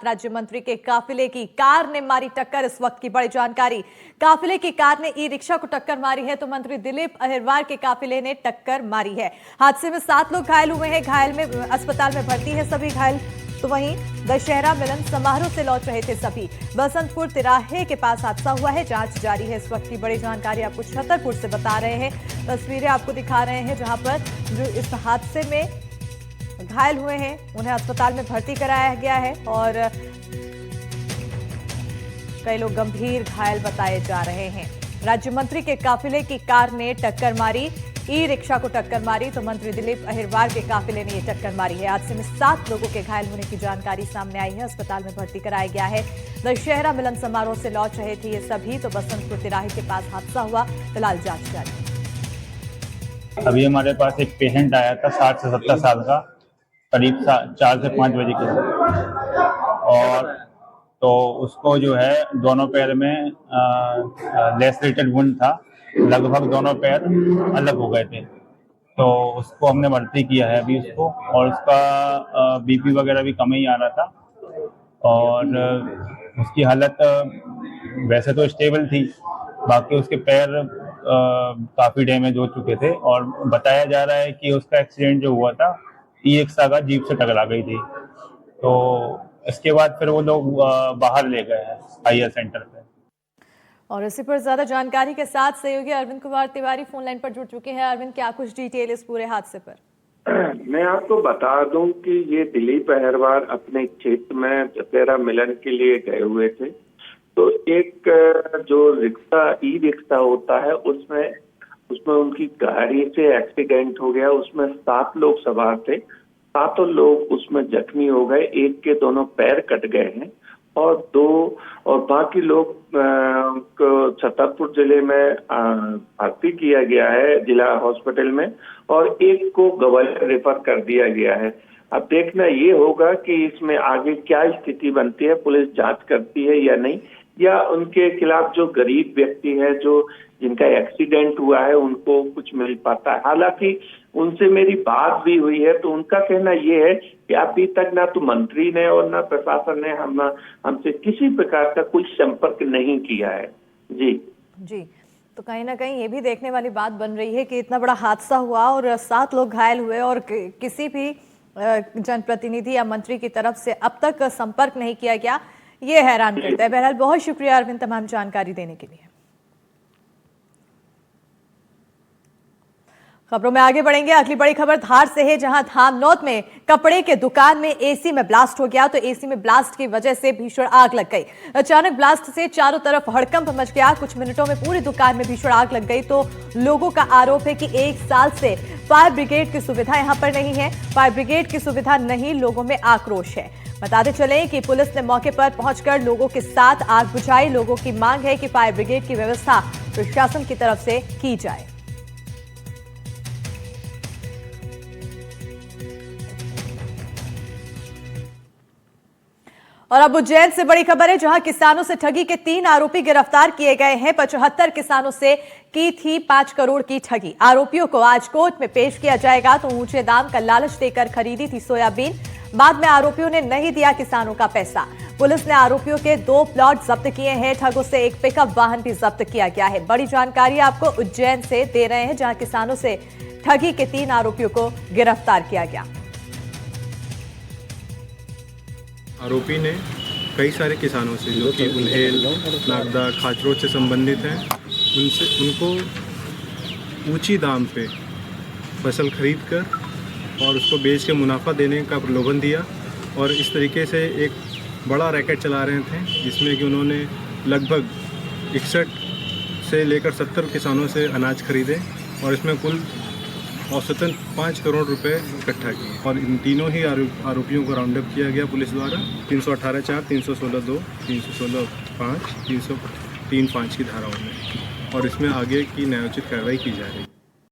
राज्य मंत्री के काफिले की कार ने मारी टक्कर। इस वक्त की बड़ी जानकारी, काफिले की कार ने ई रिक्शा को टक्कर मारी है तो मंत्री दिलीप अहिरवार के काफिले ने टक्कर मारी है। हादसे में 7 लोग घायल हुए हैं। घायल में अस्पताल में भर्ती है सभी घायल। तो वहीं दशहरा मिलन समारोह से लौट रहे थे सभी। बसंतपुर तिराहे के पास हादसा हुआ है, जांच जारी है। इस वक्त की बड़ी जानकारी आपको छतरपुर से बता रहे हैं। तस्वीरें आपको दिखा रहे हैं जहां पर जो इस हादसे में घायल हुए हैं उन्हें अस्पताल में भर्ती कराया गया है और कई लोग गंभीर घायल बताए जा रहे हैं। राज्य मंत्री के काफिले की कार ने टक्कर मारी, ई रिक्शा को टक्कर मारी तो मंत्री दिलीप अहिरवार के काफिले ने ये टक्कर मारी है। हादसे में 7 लोगों के घायल होने की जानकारी सामने आई है। अस्पताल में भर्ती कराया गया है। दशहरा मिलन समारोह से लौट रहे थे ये सभी तो बसंतपुर तिराहे के पास हादसा हुआ। फिलहाल जांच जारी। अभी हमारे पास एक पेशेंट आया था 60 से 70 साल का, करीब 4 से 5 बजे के, और तो उसको जो है दोनों पैर में लेसरेटेड वुंड था, लगभग दोनों पैर अलग हो गए थे। तो उसको हमने भर्ती किया है अभी उसको, और उसका बीपी वगैरह भी कम ही आ रहा था और उसकी हालत वैसे तो स्टेबल थी, बाकी उसके पैर काफ़ी डैमेज हो चुके थे और बताया जा रहा है कि उसका एक्सीडेंट जो हुआ था ई रिक्शा का जीप से टकरा गई थी। तो इसके बाद फिर वो लोग बाहर ले गए हैं आईआर सेंटर पे। और इसी पर ज्यादा जानकारी के साथ सहयोगी अरविंद कुमार तिवारी फोन लाइन पर जुड़ चुके हैं। अरविंद, क्या कुछ डिटेल इस पूरे हादसे पर? मैं आपको बता दूं कि ये दिलीप अहिरवार अपने क्षेत्र में दशहरा मिलन के लिए गए हुए थे। तो एक जो रिक्शा ई रिक्शा होता है उसमें उनकी गाड़ी से एक्सीडेंट हो गया। उसमें 7 लोग सवार थे, 7 लोग उसमें जख्मी हो गए। एक के दोनों पैर कट गए हैं और बाकी लोग को छतरपुर जिले में भर्ती किया गया है जिला हॉस्पिटल में, और एक को ग्वालियर रेफर कर दिया गया है। अब देखना ये होगा कि इसमें आगे क्या स्थिति बनती है, पुलिस जांच करती है या नहीं, या उनके खिलाफ जो गरीब व्यक्ति है जो जिनका एक्सीडेंट हुआ है उनको कुछ मिल पाता है। हालांकि उनसे मेरी बात भी हुई है तो उनका कहना ये है कि अभी तक ना तो मंत्री ने और ना प्रशासन ने हमसे किसी प्रकार का कोई संपर्क नहीं किया है। जी तो कहीं ना कहीं ये भी देखने वाली बात बन रही है कि इतना बड़ा हादसा हुआ और 7 लोग घायल हुए और किसी भी जनप्रतिनिधि या मंत्री की तरफ से अब तक संपर्क नहीं किया गया, ये हैरान करता है। बहरहाल बहुत शुक्रिया अरविंद तमाम जानकारी देने के लिए। खबरों में आगे बढ़ेंगे। अगली बड़ी खबर धार से है, जहां धामनौत में कपड़े के दुकान में एसी में ब्लास्ट हो गया तो एसी में ब्लास्ट की वजह से भीषण आग लग गई। अचानक ब्लास्ट से चारों तरफ हड़कंप मच गया। कुछ मिनटों में पूरी दुकान में भीषण आग लग गई तो लोगों का आरोप है कि 1 साल से फायर ब्रिगेड की सुविधा यहां पर नहीं है। फायर ब्रिगेड की सुविधा नहीं, लोगों में आक्रोश है। बताते चलें कि पुलिस ने मौके पर पहुंचकर लोगों के साथ आग बुझाई। लोगों की मांग है कि फायर ब्रिगेड की व्यवस्था प्रशासन की तरफ से की जाए। और अब उज्जैन से बड़ी खबर है, जहां किसानों से ठगी के 3 आरोपी गिरफ्तार किए गए हैं। 75 किसानों से की थी 5 करोड़ की ठगी। आरोपियों को आज कोर्ट में पेश किया जाएगा तो ऊंचे दाम का लालच देकर खरीदी थी सोयाबीन। बाद में आरोपियों ने नहीं दिया किसानों का पैसा। पुलिस ने आरोपियों के 2 प्लॉट जब्त किए हैं। ठगों से एक पिकअप वाहन भी जब्त किया गया है। बड़ी जानकारी आपको उज्जैन से दे रहे हैं, जहां किसानों से ठगी के 3 आरोपियों को गिरफ्तार किया गया। आरोपी ने कई सारे किसानों से जो कि उल्हेल, नागदा, खाचरोच से संबंधित हैं, उनको ऊंची दाम पे फसल खरीद कर और उसको बेच के मुनाफा देने का प्रलोभन दिया और इस तरीके से एक बड़ा रैकेट चला रहे थे, जिसमें कि उन्होंने लगभग 61 से लेकर 70 किसानों से अनाज खरीदे और इसमें कुल औसतन 5 करोड़ रुपए इकट्ठा किए। और इन तीनों ही आरोपियों को राउंड अप किया गया पुलिस द्वारा 318(4), 316(2), 316(5), 303(5) की धाराओं में, और इसमें आगे की न्यायोचित कार्रवाई की जा रही है।